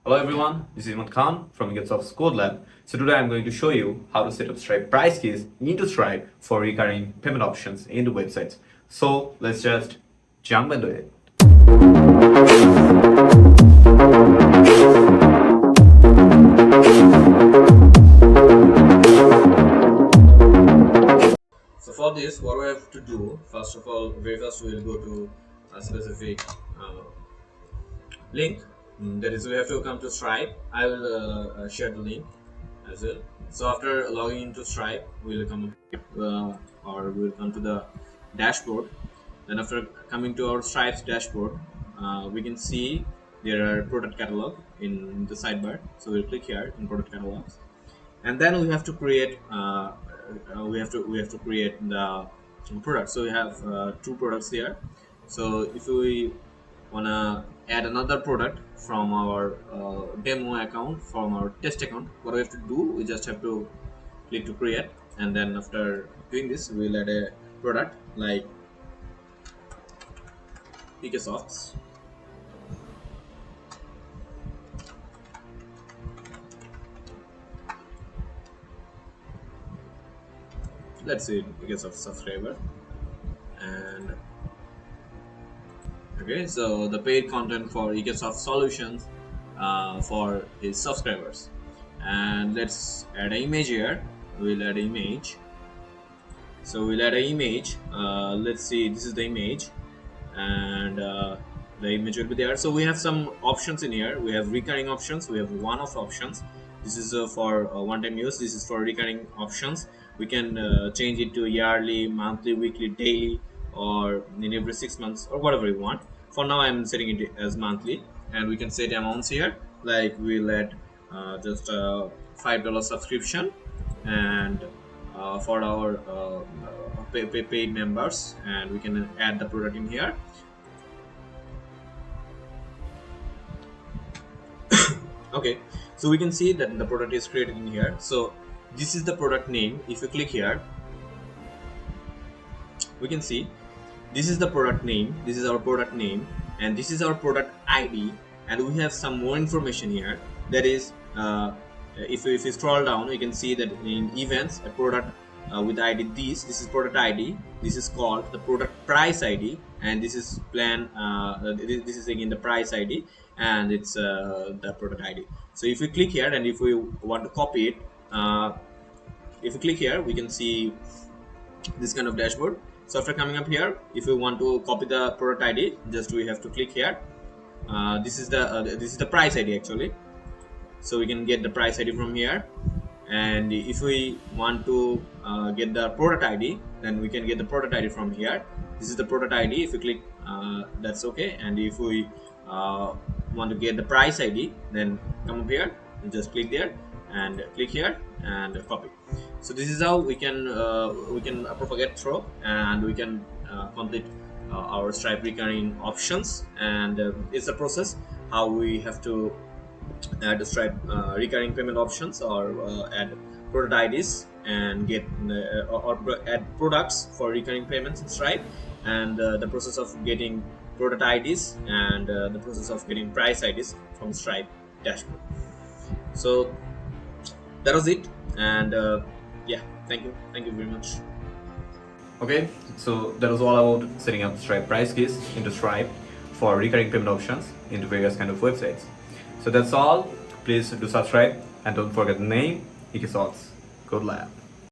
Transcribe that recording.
Hello everyone, this is Imad Khan from Microsoft's Code Lab. So today I'm going to show you how to set up Stripe price keys into Stripe for recurring payment options into websites. So let's just jump into it. So for this, what we have to do, first of all, very first we will go to a specific link. That is, we have to come to Stripe. I will share the link as well. So after logging into Stripe, we will come or we will come to the dashboard. Then after coming to our Stripe's dashboard, we can see there are product catalog in the sidebar. So we'll click here in product catalogs, and then we have to create we have to create the product. So we have two products here. So if we wanna add another product from our demo account, from our test account, what we have to do, we just have to click to create, and then after doing this, we'll add a product like Picasofts. Let's say because of subscriber. And okay, so the paid content for Microsoft solutions for his subscribers. And let's add an image here. We'll add an image. So we'll add an image. Let's see, this is the image, and the image will be there. So we have some options in here. We have recurring options, we have one-off options. This is for one-time use. This is for recurring options. We can change it to yearly, monthly, weekly, daily, or in every 6 months, or whatever you want. For now I'm setting it as monthly, and we can set amounts here. Like we'll add just $5 subscription, and for our paid members, and we can add the product in here. Okay, so we can see that the product is created in here. So this is the product name. If you click here, we can see this is the product name, this is our product name, and this is our product ID, and we have some more information here. That is, if you scroll down, you can see that in events, a product with ID, this is product ID, this is called the product price ID, and this is plan, this is again the price ID, and it's the product ID. So if we click here, and if we want to copy it, if we click here, we can see this kind of dashboard. So after coming up here, if we want to copy the product ID, just we have to click here. This is the price ID actually. So we can get the price ID from here, and if we want to get the product ID, then we can get the product ID from here. This is the product ID. If you click, that's okay. And if we want to get the price ID, then come up here and just click there and click here and copy. So this is how we can propagate through, and we can complete our Stripe recurring options. And it's a process how we have to add Stripe recurring payment options, or add product IDs, and get or add products for recurring payments in Stripe, and the process of getting product IDs, and the process of getting price IDs from Stripe dashboard. So that was it, and yeah, thank you very much. Okay, so that was all about setting up Stripe price keys into Stripe for recurring payment options into various kind of websites. So that's all. Please do subscribe, and don't forget the name, Microsoft's Code Lab.